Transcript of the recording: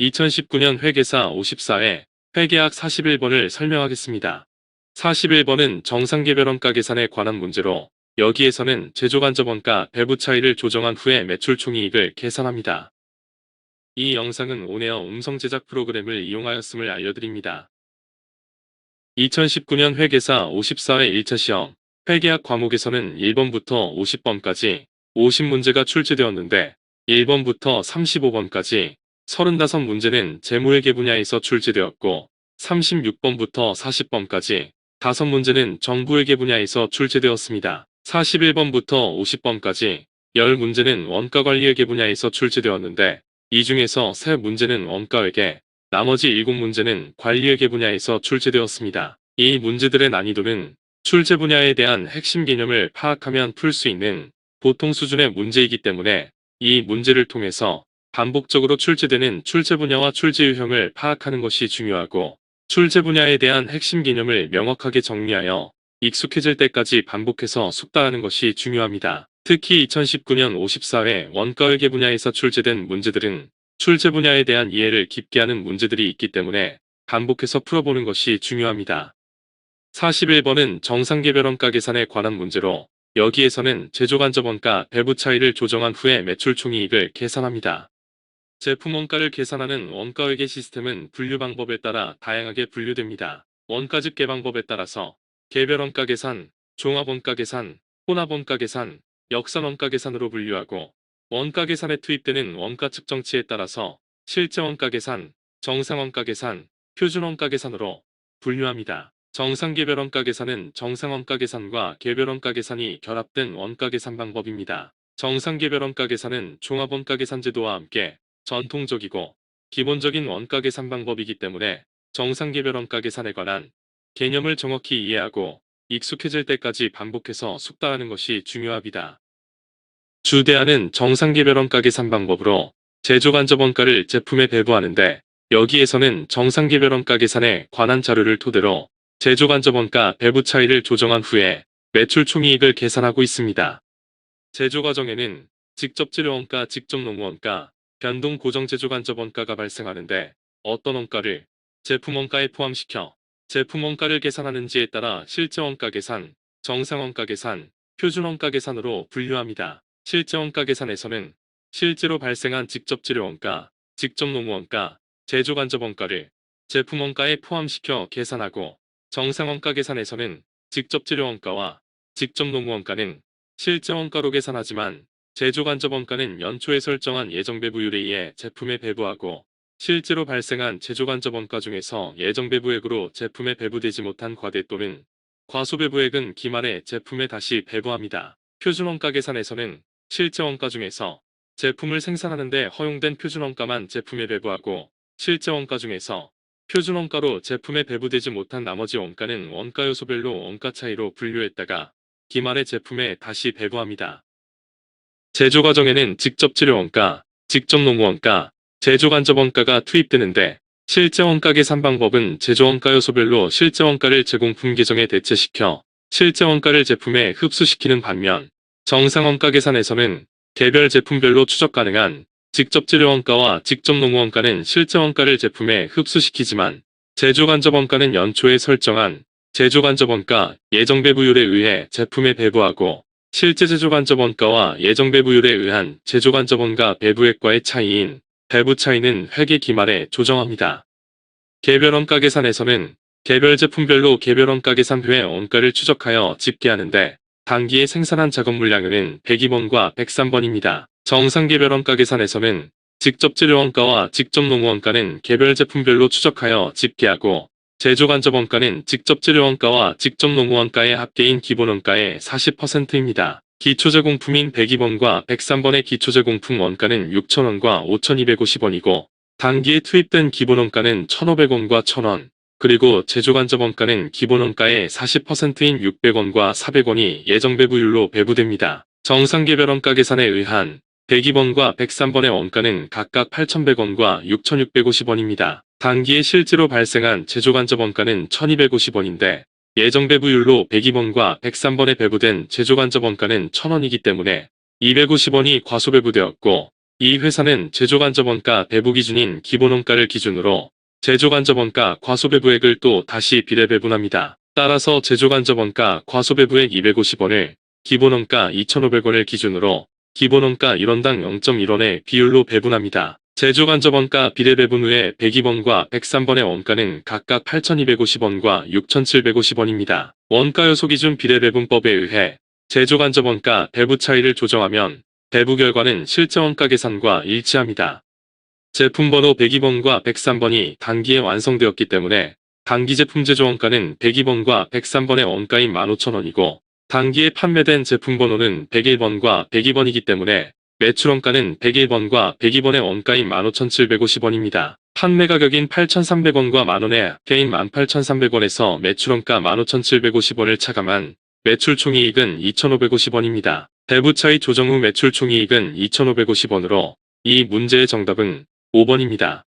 2019년 회계사 54회 회계학 41번을 설명하겠습니다. 41번은 정상개별원가 계산에 관한 문제로 여기에서는 제조간접원가 배부 차이를 조정한 후에 매출 총이익을 계산합니다. 이 영상은 온에어 음성 제작 프로그램을 이용하였음을 알려드립니다. 2019년 회계사 54회 1차 시험 회계학 과목에서는 1번부터 50번까지 50문제가 출제되었는데 1번부터 35번까지 35문제는 재무회계 분야에서 출제되었고 36번부터 40번까지 5문제는 정부회계 분야에서 출제되었습니다. 41번부터 50번까지 10문제는 원가관리회계 분야에서 출제되었는데 이 중에서 3문제는 원가회계, 나머지 7문제는 관리회계 분야에서 출제되었습니다. 이 문제들의 난이도는 출제 분야에 대한 핵심 개념을 파악하면 풀 수 있는 보통 수준의 문제이기 때문에 이 문제를 통해서 반복적으로 출제되는 출제 분야와 출제 유형을 파악하는 것이 중요하고 출제 분야에 대한 핵심 개념을 명확하게 정리하여 익숙해질 때까지 반복해서 숙달하는 것이 중요합니다. 특히 2019년 54회 원가회계 분야에서 출제된 문제들은 출제 분야에 대한 이해를 깊게 하는 문제들이 있기 때문에 반복해서 풀어보는 것이 중요합니다. 41번은 정상개별원가 계산에 관한 문제로 여기에서는 제조간접원가 배부 차이를 조정한 후에 매출 총이익을 계산합니다. 제품 원가를 계산하는 원가회계 시스템은 분류 방법에 따라 다양하게 분류됩니다. 원가 집계 방법에 따라서 개별원가 계산, 종합원가 계산, 혼합원가 계산, 역산원가 계산으로 분류하고 원가 계산에 투입되는 원가 측정치에 따라서 실제원가 계산, 정상원가 계산, 표준원가 계산으로 분류합니다. 정상개별원가 계산은 정상원가 계산과 개별원가 계산이 결합된 원가 계산 방법입니다. 정상개별원가 계산은 종합원가 계산 제도와 함께 전통적이고 기본적인 원가 계산 방법이기 때문에 정상개별원가 계산에 관한 개념을 정확히 이해하고 익숙해질 때까지 반복해서 숙달하는 것이 중요합니다. 주대안은 정상개별원가 계산 방법으로 제조간접원가를 제품에 배부하는데 여기에서는 정상개별원가 계산에 관한 자료를 토대로 제조간접원가 배부 차이를 조정한 후에 매출 총이익을 계산하고 있습니다. 제조 과정에는 직접 재료원가, 직접 농무원가, 변동 고정 제조간접원가가 발생하는데 어떤 원가를 제품 원가에 포함시켜 제품 원가를 계산하는지에 따라 실제원가 계산, 정상원가 계산, 표준원가 계산으로 분류합니다. 실제원가 계산에서는 실제로 발생한 직접 재료원가, 직접 농무원가, 제조간접원가를 제품 원가에 포함시켜 계산하고 정상원가 계산에서는 직접 재료원가와 직접 농무원가는 실제원가로 계산하지만 제조간접원가는 연초에 설정한 예정배부율에 의해 제품에 배부하고 실제로 발생한 제조간접원가 중에서 예정배부액으로 제품에 배부되지 못한 과대 또는 과소배부액은 기말에 제품에 다시 배부합니다. 표준원가 계산에서는 실제원가 중에서 제품을 생산하는 데 허용된 표준원가만 제품에 배부하고 실제원가 중에서 표준원가로 제품에 배부되지 못한 나머지 원가는 원가 요소별로 원가 차이로 분류했다가 기말에 제품에 다시 배부합니다. 제조 과정에는 직접 재료원가, 직접 농무원가, 제조간접원가가 투입되는데 실제원가 계산 방법은 제조원가 요소별로 실제원가를 제공품 계정에 대체시켜 실제원가를 제품에 흡수시키는 반면 정상원가 계산에서는 개별 제품별로 추적 가능한 직접 재료원가와 직접 농무원가는 실제원가를 제품에 흡수시키지만 제조간접원가는 연초에 설정한 제조간접원가 예정배부율에 의해 제품에 배부하고 실제 제조간접원가와 예정배부율에 의한 제조간접원가 배부액과의 차이인 배부 차이는 회계 기말에 조정합니다. 개별원가 계산에서는 개별 제품별로 개별원가 계산 후에 원가를 추적하여 집계하는데 단기에 생산한 작업 물량은 102번과 103번입니다. 정상개별원가 계산에서는 직접 재료원가와 직접 농무원가는 개별 제품별로 추적하여 집계하고 제조간접원가는 직접 재료원가와 직접 농무원가의 합계인 기본원가의 40%입니다. 기초제공품인 102번과 103번의 기초제공품 원가는 6,000원과 5,250원이고 단기에 투입된 기본원가는 1,500원과 1,000원, 그리고 제조간접원가는 기본원가의 40%인 600원과 400원이 예정배부율로 배부됩니다. 정상개별원가 계산에 의한 102번과 103번의 원가는 각각 8,100원과 6,650원입니다. 단기에 실제로 발생한 제조간접원가는 1,250원인데 예정배부율로 102번과 103번에 배부된 제조간접원가는 1,000원이기 때문에 250원이 과소배부되었고 이 회사는 제조간접원가 배부 기준인 기본원가를 기준으로 제조간접원가 과소배부액을 또 다시 비례배분합니다. 따라서 제조간접원가 과소배부액 250원을 기본원가 2,500원을 기준으로 기본원가 1원당 0.1원의 비율로 배분합니다. 제조간접원가 비례배분 후에 102번과 103번의 원가는 각각 8,250원과 6,750원입니다. 원가요소 기준 비례배분법에 의해 제조간접원가 배부 차이를 조정하면 배부 결과는 실제 원가 계산과 일치합니다. 제품번호 102번과 103번이 단기에 완성되었기 때문에 단기 제품 제조원가는 102번과 103번의 원가인 15,000원이고 단기에 판매된 제품번호는 101번과 102번이기 때문에 매출원가는 101번과 102번의 원가인 15,750원입니다. 판매 가격인 8,300원과 만원의 합계인 18,300원에서 매출원가 15,750원을 차감한 매출 총이익은 2,550원입니다. 배부 차이 조정 후 매출 총이익은 2,550원으로 이 문제의 정답은 5번입니다.